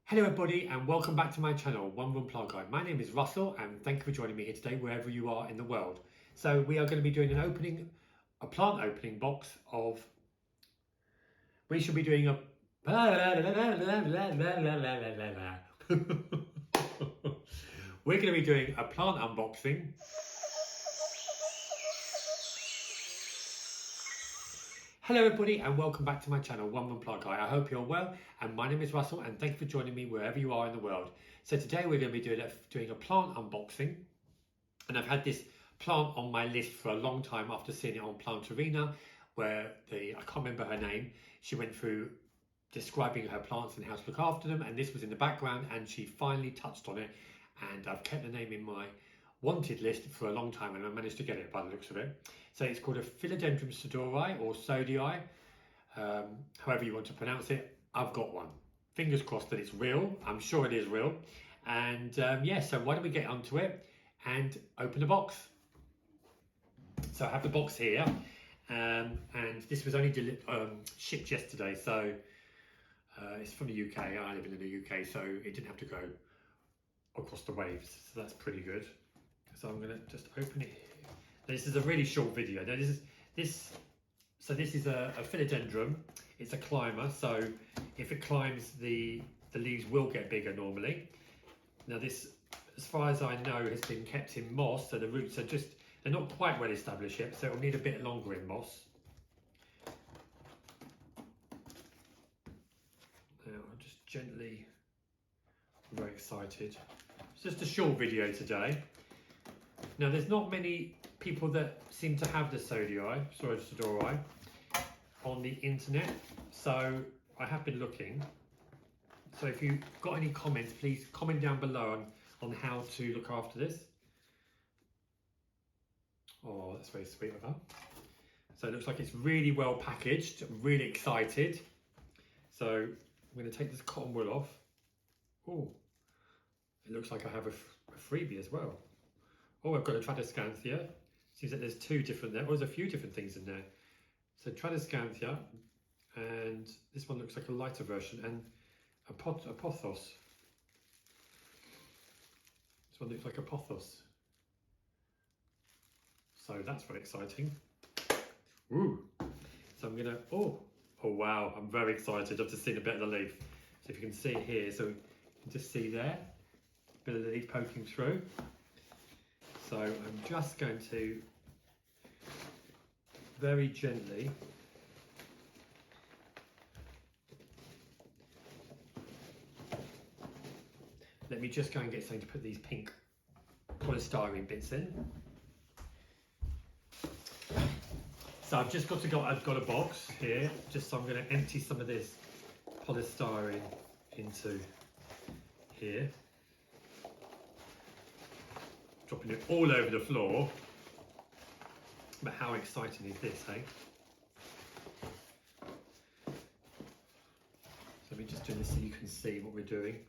Hello everybody and welcome back to my channel, One Room Plant Guide. My name is Russell and thank you for joining me here today wherever you are in the world. So we are going to be doing a plant opening box of, we should be doing a, we're going to be doing a plant unboxing. Hello everybody and welcome back to my channel, One Room Plant Guide. I hope you're well and my name is Russell and thank you for joining me wherever you are in the world. So today we're going to be doing a plant unboxing, and I've had this plant on my list for a long time after seeing it on Plant Arena, where I can't remember her name, she went through describing her plants and how to look after them, and this was in the background and she finally touched on it, and I've kept the name in my wanted list for a long time and I managed to get it by the looks of it. So it's called a Philodendron Sodiroi or Sodiroi, however you want to pronounce it. I've got one. Fingers crossed that it's real. I'm sure it is real. And yeah, so why don't we get onto it and open the box. So I have the box here, and this was only shipped yesterday, so it's from the UK. I live in the UK, so it didn't have to go across the waves, so that's pretty good. So I'm going to just open it here. This is a really short video. Now this is a philodendron. It's a climber, so if it climbs, the leaves will get bigger normally. Now this, as far as I know, has been kept in moss, so the roots are they're not quite well established yet, so it'll need a bit longer in moss. Now I'll just gently, I'm very excited. It's just a short video today. Now there's not many people that seem to have the Sodiroi on the internet, so I have been looking. So if you've got any comments, please comment down below on how to look after this. Oh, that's very sweet of her. So it looks like it's really well packaged. I'm really excited. So I'm going to take this cotton wool off. Oh, it looks like I have a freebie as well. Oh, I've got a Tradescantia. Seems like there's two different there. Oh, there's a few different things in there. So Tradescantia, and this one looks like a lighter version, and a Pothos. This one looks like a Pothos. So that's very exciting. Ooh. So I'm gonna, oh wow, I'm very excited. I've just seen a bit of the leaf. So if you can see it here, so you can just see there, a bit of the leaf poking through. So I'm just going to very gently let me just go and get something to put these pink polystyrene bits in. So I've just got a box here, just so I'm going to empty some of this polystyrene into here. Dropping it all over the floor. But how exciting is this, hey? So let me just do this so you can see what we're doing.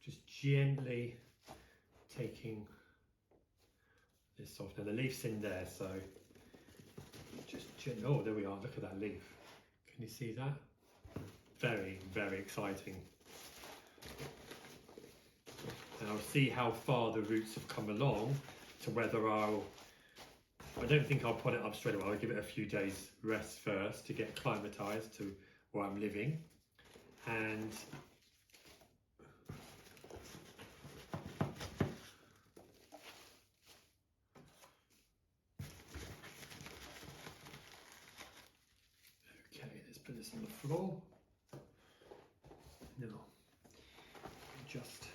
Just gently taking this off. Now the leaf's in there, so just gently, oh, there we are, look at that leaf. Can you see that? Very, very exciting. And I'll see how far the roots have come along to whether I don't think I'll put it up straight away. I'll give it a few days rest first to get acclimatized to where I'm living. And okay, let's put this on the floor. Now, just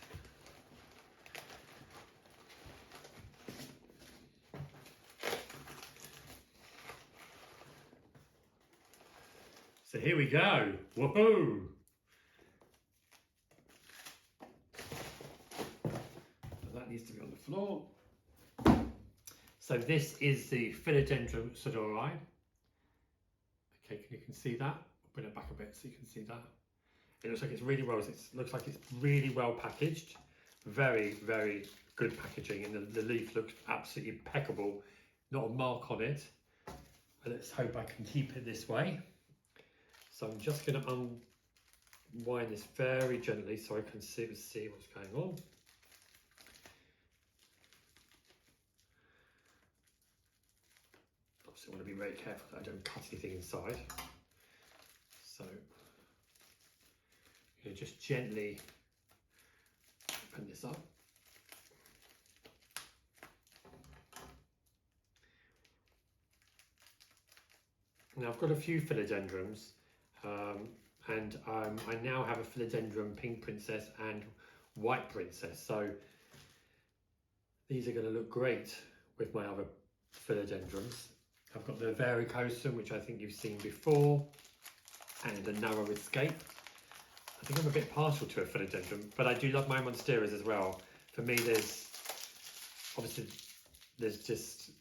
so here we go. Woohoo! So that needs to be on the floor. So this is the Philodendron Sodiroi. Okay, you can see that. I'll bring it back a bit so you can see that. It looks like it's really well. It looks like it's really well packaged. Very, very good packaging, and the leaf looks absolutely impeccable. Not a mark on it. But let's hope I can keep it this way. So I'm just going to wind this very gently so I can see what's going on. Obviously I want to be very careful that I don't cut anything inside. So you know, just gently open this up. Now I've got a few philodendrons, and I now have a philodendron pink princess and white princess. So these are going to look great with my other philodendrons. I've got the varicosum, which I think you've seen before, and a narrow escape. I think I'm a bit partial to a philodendron, but I do love my monsteras as well. For me, there's just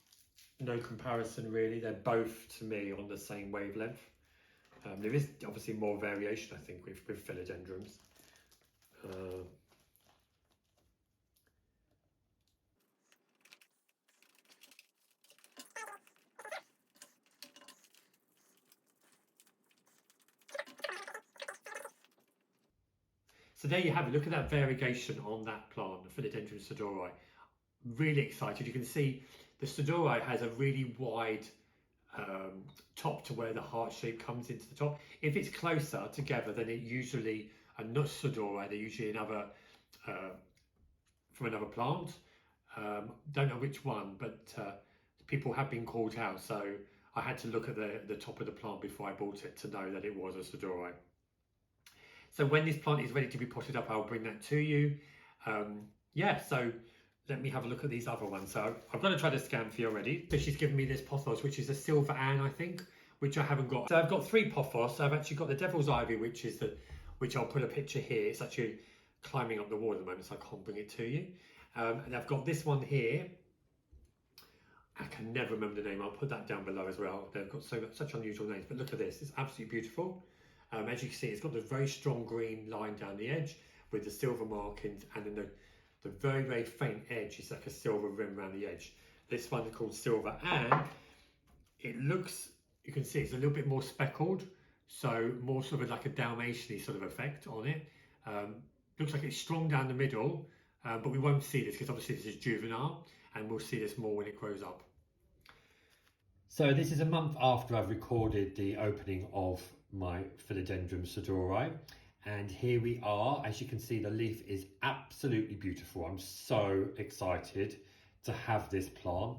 no comparison really. They're both to me on the same wavelength. There is obviously more variation, I think, with philodendrons. So there you have it. Look at that variegation on that plant, the Philodendron Sodiroi. Really excited. You can see the Sodiroi has a really wide top to where the heart shape comes into the top. If it's closer together, then it usually a nut Sodiroi. They're usually another from another plant. Don't know which one, but people have been called out. So I had to look at the top of the plant before I bought it to know that it was a Sodiroi. So when this plant is ready to be potted up, I'll bring that to you. Yeah, so let me have a look at these other ones. So I've got to try to scan for you already. So she's given me this pothos, which is a Silver Anne, I think, which I haven't got. So I've got 3 pothos. I've actually got the Devil's Ivy, which I'll put a picture here. It's actually climbing up the wall at the moment, so I can't bring it to you. And I've got this one here. I can never remember the name. I'll put that down below as well. They've got such unusual names, but look at this. It's absolutely beautiful. As you can see, it's got the very strong green line down the edge with the silver markings, and then the very, very faint edge is like a silver rim around the edge. This one is called Silver Anne. It looks, you can see it's a little bit more speckled, so more sort of like a Dalmatian-y sort of effect on it. Looks like it's strong down the middle, but we won't see this because obviously this is juvenile, and we'll see this more when it grows up. So this is a month after I've recorded the opening of my Philodendron Sodiroi, and here we are. As you can see, the leaf is absolutely beautiful. I'm so excited to have this plant.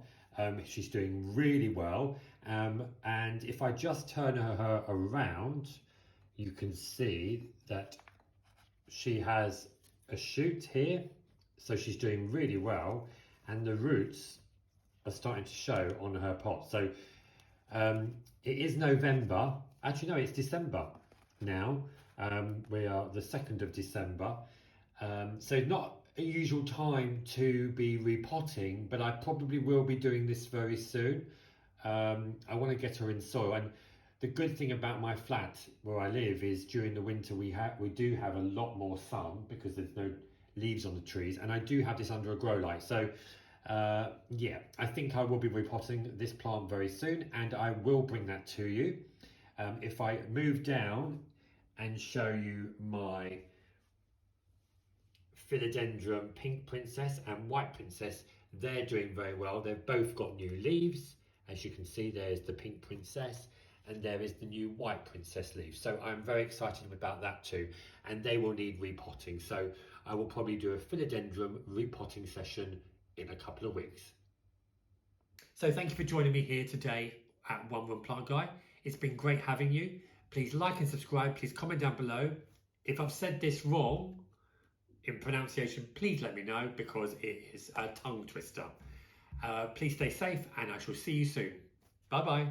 She's doing really well, and if I just turn her around, you can see that she has a shoot here, so she's doing really well, and the roots are starting to show on her pot. So it is November. Actually, no, it's December now. We are the 2nd of December. So not a usual time to be repotting, but I probably will be doing this very soon. I want to get her in soil. And the good thing about my flat where I live is during the winter we do have a lot more sun because there's no leaves on the trees, and I do have this under a grow light. So yeah, I think I will be repotting this plant very soon, and I will bring that to you. If I move down and show you my Philodendron Pink Princess and White Princess, they're doing very well. They've both got new leaves. As you can see, there's the Pink Princess and there is the new White Princess leaf. So I'm very excited about that too, and they will need repotting. So I will probably do a Philodendron repotting session in a couple of weeks. So thank you for joining me here today at One Plant Guy. It's been great having you. Please like and subscribe. Please comment down below. If I've said this wrong in pronunciation, please let me know because it is a tongue twister. Please stay safe, and I shall see you soon. Bye bye.